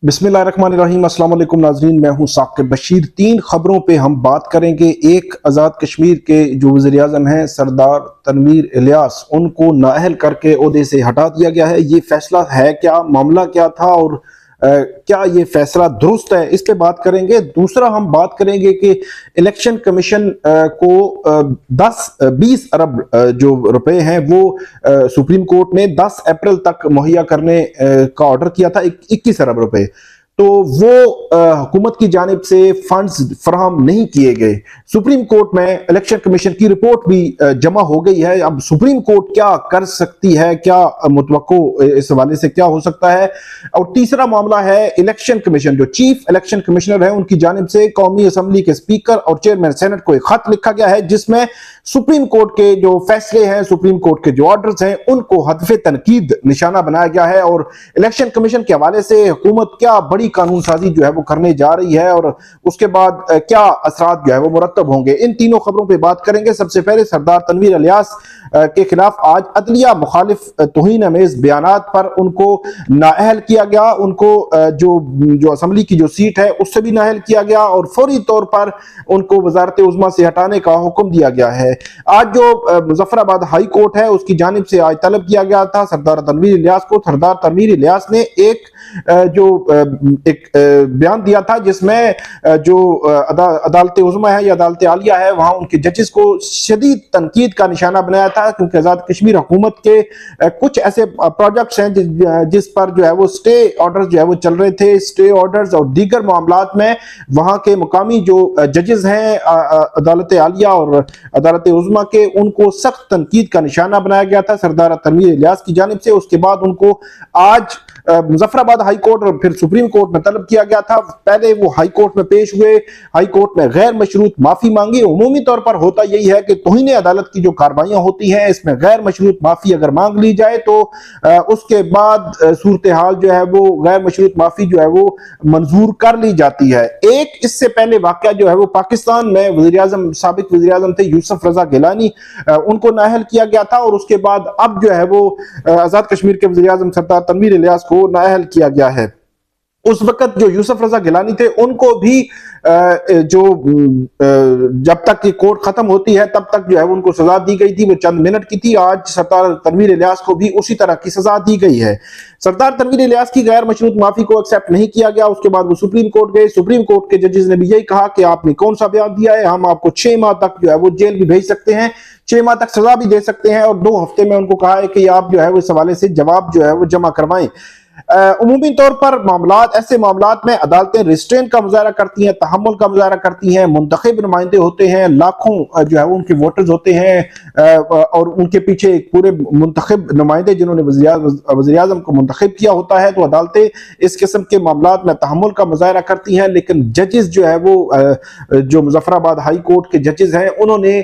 बिस्मिल्लाहिर्रहमानिर्रहीम। अस्सलाम वालेकुम नाज़रीन, मैं हूं साकिब बशीर। तीन खबरों पे हम बात करेंगे। एक, आज़ाद कश्मीर के जो वज़ीर आज़म हैं सरदार तनवीर इलियास, उनको नाअहल करके ओहदे से हटा दिया गया है। ये फैसला है क्या, मामला क्या था और क्या ये फैसला दुरुस्त है, इस पे बात करेंगे। दूसरा, हम बात करेंगे कि इलेक्शन कमीशन को 20 अरब जो रुपए हैं वो सुप्रीम कोर्ट ने 10 अप्रैल तक मुहैया करने का ऑर्डर किया था, 21 अरब रुपए। तो वो हुकूमत की जानिब से फंड्स फराहम नहीं किए गए। सुप्रीम कोर्ट में इलेक्शन कमीशन की रिपोर्ट भी जमा हो गई है। अब सुप्रीम कोर्ट क्या कर सकती है, क्या मुतवक्को इस हवाले से क्या हो सकता है। और तीसरा मामला है इलेक्शन कमीशन, जो चीफ इलेक्शन कमिश्नर है उनकी जानिब से कौमी असम्बली के स्पीकर और चेयरमैन सेनेट को एक खत लिखा गया है, जिसमें सुप्रीम कोर्ट के जो फैसले हैं, सुप्रीम कोर्ट के जो ऑर्डर्स हैं, उनको हदफ तनकीद निशाना बनाया गया है। और इलेक्शन कमीशन के हवाले से हुकूमत क्या बड़ी कानून साजी जो है वो करने जा रही है और उसके बाद क्या असरात जो है वो मुरतब होंगे, इन तीनों खबरों पे बात करेंगे। सबसे पहले सरदार तनवीर इलियास के खिलाफ आज अदलिया मुखालिफ तौहीन अमेज बयानात पर उनको नाअहल किया गया। उनको जो असम्बली की जो सीट है उससे भी नाअहल किया गया और फौरी तौर पर उनको वजारत उज़्मा से हटाने का हुक्म दिया गया है। आज जो मुजफ्फराबाद हाई कोर्ट है उसकी जानिब से आज तलब किया गया था सरदार तनवीर इलियास को। सरदार तनवीर इलियास ने एक बयान दिया था जिसमें जो अदालत उज़्मा है या अदालत आलिया है वहां उनके जजेस को शदीद तनकीद का निशाना बनाया था, क्योंकि आजाद कश्मीर हुकूमत के कुछ ऐसे प्रोजेक्ट्स हैं जिस पर जो है वो स्टे ऑर्डर्स जो है वो चल रहे थे। स्टे ऑर्डर्स और दीगर मामलात में वहां के मुकामी जो जजेस हैं अदालत आलिया और अदालत उज़्मा के, उनको सख्त तनकीद का निशाना बनाया गया था सरदार तनवीर इलियास की जानिब से। उसके बाद उनको आज मुजफ्फराबाद हाई कोर्ट और फिर सुप्रीम कोर्ट में तलब किया गया था। पहले वो हाई कोर्ट में पेश हुए, हाई कोर्ट में गैर मशरूत माफी मांगी। उमूमी तौर पर होता यही है कि तौहीन अदालत की जो कार्रवाइयां होती हैं इसमें गैर मशरूत माफी अगर मांग ली जाए तो उसके बाद सूरत हाल जो है वो गैर मशरूत माफी जो है वो मंजूर कर ली जाती है। एक इससे पहले वाकया जो है वो पाकिस्तान में वज़ीर आज़म, साबिक वज़ीर आज़म थे यूसुफ रजा गिलानी, उनको नाअहल किया गया था और उसके बाद अब जो है वो आजाद कश्मीर के वज़ीर आज़म सरदार तनवीर इलियास को नाअहल किया गया है। उस वक्त जो यूसुफ रजा गिलानी थे उनको भी जब तक की कोर्ट खत्म होती है तब तक जो है उनको सजा दी गई थी, वो चंद मिनट की थी। आज सरदार तनवीर इलियास को भी उसी तरह की सजा दी गई है। सरदार तनवीर इलियास की गैर मशरूत माफी को एक्सेप्ट नहीं किया गया। उसके बाद वो सुप्रीम कोर्ट गए। सुप्रीम कोर्ट के जजेस ने भी यही कहा कि आपने कौन सा बयान दिया है, हम आपको 6 माह तक जो है वो जेल भी भेज सकते हैं, 6 माह तक सजा भी दे सकते हैं और 2 हफ्ते में उनको कहा है कि आप जो है वो इस हवाले से जवाब जो है वो जमा करवाएं। उमूमी तौर पर मामलात, ऐसे मामलात में अदालतें रिस्ट्रेंट का मुजाहरा करती हैं, तहम्मुल का मुजाहरा करती हैं। मुंतखब नुमाइंदे होते हैं, लाखों जो है उनके वोटर्स होते हैं और उनके पीछे एक पूरे मुंतखब नुमाइंदे जिन्होंने वज़ीर आज़म को मुंतखब किया होता है। तो अदालतें इस किस्म के मामलात में तहम्मुल का मुजाहरा करती हैं। लेकिन जजेस जो है वो जो मुजफ्फराबाद हाई कोर्ट के जजेस हैं उन्होंने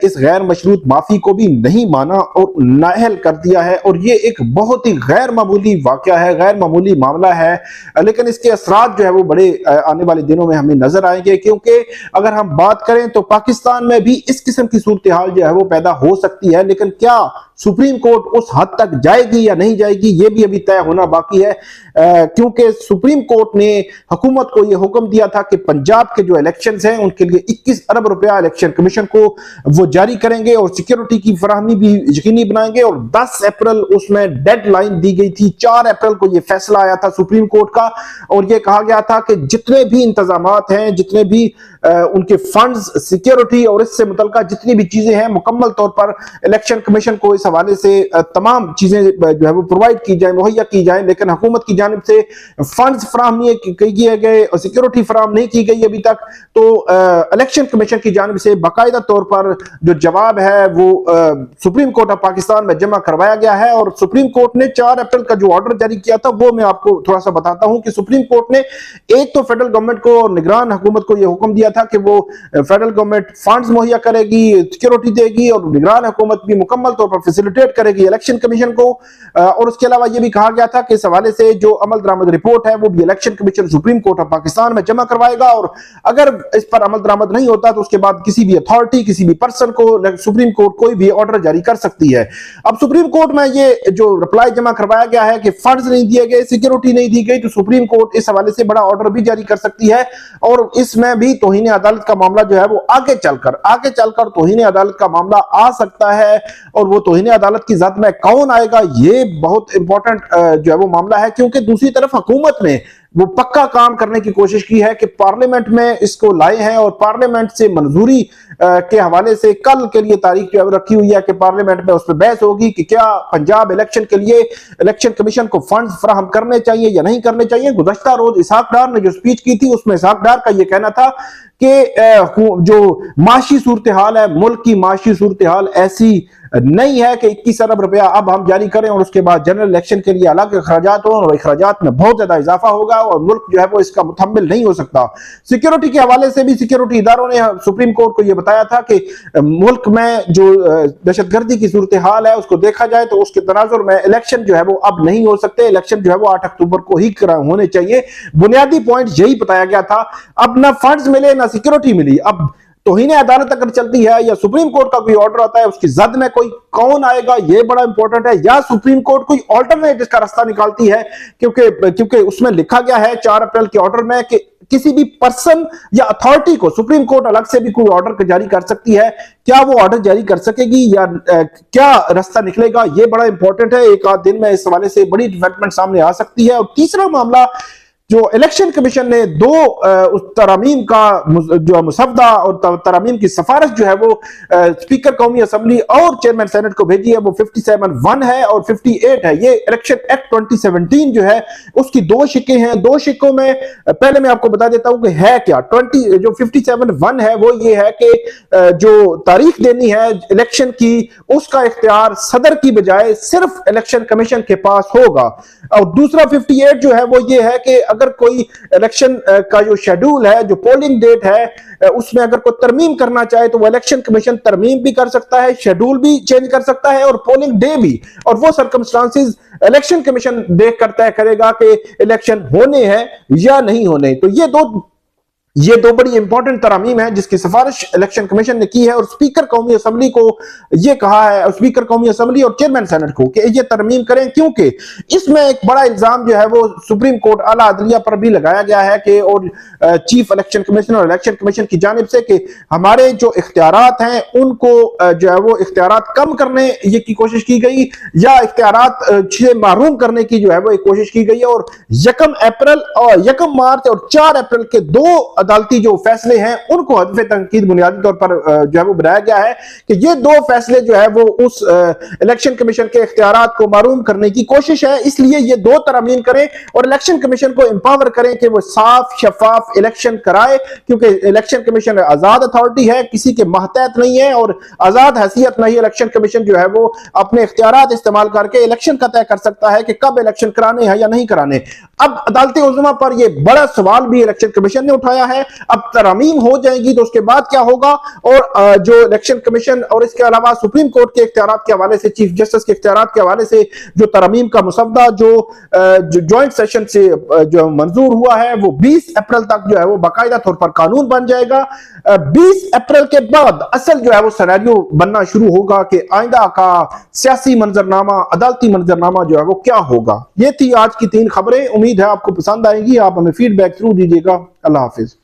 इस गैर मशरूत माफी को भी नहीं माना और नाअहल कर दिया है। और ये एक बहुत ही गैर मामूली वाकया है, गैर मामूली मामला है, लेकिन इसके असरात जो है वो बड़े आने वाले दिनों में हमें नजर आएंगे। क्योंकि अगर हम बात करें तो पाकिस्तान में भी इस किस्म की सूरत हाल जो है वो पैदा हो सकती है, लेकिन क्या सुप्रीम कोर्ट उस हद तक जाएगी या नहीं जाएगी ये भी अभी तय होना बाकी है। क्योंकि सुप्रीम कोर्ट ने हुकूमत को यह हुक्म दिया था कि पंजाब के जो इलेक्शंस हैं उनके लिए 21 अरब रुपया इलेक्शन कमीशन को वो जारी करेंगे और सिक्योरिटी की फराहमी भी यकीनी बनाएंगे। और 10 अप्रैल उसमें डेडलाइन दी गई थी। 4 अप्रैल को यह फैसला आया था सुप्रीम कोर्ट का और यह कहा गया था कि जितने भी इंतजामात हैं, जितने भी उनके फंड्स, सिक्योरिटी और इससे मुतल्लिका जितनी भी चीजें हैं, मुकम्मल तौर पर इलेक्शन कमीशन को इस हवाले से तमाम चीजें जो है वो प्रोवाइड की जाए, मुहैया की जाए। लेकिन हुकूमत की जानिब से फंड्स फराहम नहीं किए गए और सिक्योरिटी फराहम नहीं की गई अभी तक। तो इलेक्शन कमीशन की जानिब से बाकायदा तौर पर जो जवाब है वो सुप्रीम कोर्ट ऑफ पाकिस्तान में जमा करवाया गया है। और सुप्रीम कोर्ट ने 4 अप्रैल का जो ऑर्डर जारी किया था वो मैं आपको थोड़ा सा बताता हूं कि सुप्रीम कोर्ट ने एक तो फेडरल गवर्नमेंट को और निगरान हुकूमत को यह हुक्म दिया था कि वो फेडरल गवर्नमेंट फंड्स मुहैया करेगी, सिक्योरिटी देगी और निगरान हुकूमत भी मुकम्मल तौर पर फैसिलिटेट करेगी इलेक्शन कमीशन को। और उसके अलावा यह भी कहा गया था कि इस हवाले से जो अमल दरामद रिपोर्ट है वो भी election commission supreme court of Pakistan में जमा करवाएगा, और अगर इस पर अमल दरामद नहीं होता तो उसके बाद किसी भी अथॉरिटी, किसी भी पर्सन को सुप्रीम कोर्ट कोई भी ऑर्डर जारी कर सकती है। अब सुप्रीम कोर्ट में ये जो रिप्लाई जमा करवाया गया है कि फंड्स नहीं दिए गए, सिक्योरिटी नहीं दी गई, तो सुप्रीम कोर्ट इस हवाले से बड़ा ऑर्डर भी जारी कर सकती है, और इसमें भी तौहीन अदालत का मामला जो है वो आगे चलकर तौहीन अदालत का मामला आ सकता है। और वो तौहीन अदालत की ज़द में कौन आएगा, ये बहुत इंपॉर्टेंट जो है वो मामला है, क्योंकि दूसरी तरफ हुकूमत ने वो पक्का काम करने की कोशिश की है कि पार्लियामेंट में इसको लाए हैं, और पार्लियामेंट से मंजूरी के हवाले से कल के लिए तारीख जो है रखी हुई है कि पार्लियामेंट में उस पर बहस होगी कि क्या पंजाब इलेक्शन के लिए इलेक्शन कमीशन को फंड्स फराहम करने चाहिए या नहीं करने चाहिए। गुज़श्ता रोज इसहाक डार ने जो स्पीच की थी उसमें इसहाक डार का यह कहना था कि जो माशी सूरत हाल है, मुल्क की माशी सूरत हाल ऐसी नहीं है कि 21 अरब रुपया अब हम जारी करें और उसके बाद जनरल इलेक्शन के लिए अलग अखराजात हो, और अखराजात में बहुत ज्यादा इजाफा होगा और मुल्क जो है वो इसका मुतहम्मिल नहीं हो सकता। सिक्योरिटी के हवाले से भी सिक्योरिटी इदारों ने सुप्रीम कोर्ट को यह बताया था कि मुल्क में जो दहशतगर्दी की सूरत हाल है उसको देखा जाए तो उसके तनाजुर में इलेक्शन जो है वो अब नहीं हो सकते, इलेक्शन जो है वो 8 अक्टूबर को ही होने चाहिए। बुनियादी पॉइंट यही बताया गया था। अब ना फंड्स मिले ना सिक्योरिटी मिली, अब तौहीन अदालत अगर चलती है या सुप्रीम कोर्ट का कोई ऑर्डर आता है उसकी जद में कोई कौन आएगा, ये बड़ा इंपॉर्टेंट है, या सुप्रीम कोर्ट कोई ऑल्टरनेट इसका रास्ता निकालती है, क्योंकि उसमें लिखा गया है 4 अप्रैल के ऑर्डर में कि किसी भी पर्सन या अथॉरिटी को सुप्रीम कोर्ट अलग से भी कोई ऑर्डर जारी कर सकती है। क्या वो ऑर्डर जारी कर सकेगी या क्या रास्ता निकलेगा, ये बड़ा इंपॉर्टेंट है। एक आध दिन में इस हवाले से बड़ी डेवलपमेंट सामने आ सकती है। और तीसरा मामला, जो इलेक्शन कमीशन ने 2 तरामीम का जो मुसवदा और तरामीम की सिफारिश जो है वो स्पीकर कौमी असम्बली और चेयरमैन सेनेट को भेजी है, वो 57(1) है और 58 है। ये इलेक्शन एक्ट 2017 जो है उसकी 2 शिक्के हैं। 2 शिक्कों में पहले मैं आपको बता देता हूं कि है क्या। 57(1) है वो ये है कि जो तारीख देनी है इलेक्शन की उसका इख्तियार सदर की बजाय सिर्फ इलेक्शन कमीशन के पास होगा। और दूसरा 58 जो है वो ये है कि अगर कोई इलेक्शन का जो शेड्यूल है, जो पोलिंग डेट है, उसमें अगर कोई तरमीम करना चाहे तो वो इलेक्शन कमीशन तरमीम भी कर सकता है, शेड्यूल भी चेंज कर सकता है और पोलिंग डे भी, और वो सर्कमस्टांसेस इलेक्शन कमीशन देख कर तय करेगा कि इलेक्शन होने हैं या नहीं होने। तो ये दो बड़ी इंपॉर्टेंट तरामीम है जिसकी सिफारिश इलेक्शन कमीशन ने की है, और स्पीकर कौमी असम्बली को ये कहा है, स्पीकर कौमी असम्बली और चेयरमैन सेनेट को, कि ये तरमीम करें, क्योंकि इसमें एक बड़ा इल्जाम जो है वो सुप्रीम कोर्ट आला अदलिया पर भी लगाया गया है कि और चीफ इलेक्शन कमीशन और इलेक्शन कमीशन की जानिब से कि हमारे जो इख्तियारात हैं उनको जो है वो इख्तियारात कम करने की कोशिश की गई या इख्तियारात से महरूम करने की जो है वो एक कोशिश की गई है। और 1 अप्रैल और 1 मार्च और 4 अप्रैल के 2 अदालती जो फैसले हैं उनको हदफ तनकीद बुनियादी तौर पर जो है वो बनाया गया है कि ये 2 फैसले जो है वो उस इलेक्शन कमीशन के इख्तियारात को मारूम करने की कोशिश है। इसलिए ये 2 तरमीम करें और इलेक्शन कमीशन को एम्पावर करें कि वो साफ शफाफ इलेक्शन कराए, क्योंकि इलेक्शन कमीशन आजाद अथॉरिटी है, किसी के महतहत नहीं है, और आजाद हैसियत नहीं इलेक्शन कमीशन जो है वो अपने इख्तियारात इस्तेमाल करके इलेक्शन का तय कर सकता है कि कब इलेक्शन कराने हैं या नहीं कराने। अब अदालत उज़्मा पर यह बड़ा सवाल भी इलेक्शन कमीशन ने उठाया है। अब तरमीम हो जाएगी तो उसके बाद क्या होगा, और जो इलेक्शन कमीशन और इसके अलावा सुप्रीम कोर्ट के इख्तियारात के हवाले से, चीफ जस्टिस के इख्तियारात के हवाले से जो तरमीम का मुसवदा जो ज्वाइंट सेशन से जो मंजूर हुआ है वो 20 अप्रैल तक जो है वो बाकायदा तौर पर कानून बन जाएगा। 20 अप्रैल के बाद असल जो है वो सिनेरियो बनना शुरू होगा कि आइंदा का सियासी मंजरनामा, अदालती मंजरनामा जो है वो क्या होगा। ये थी आज की 3 खबरें। उम्मीद है आपको पसंद आएगी। आप हमें फीडबैक जरूर दीजिएगा। अल्लाह हाफिज।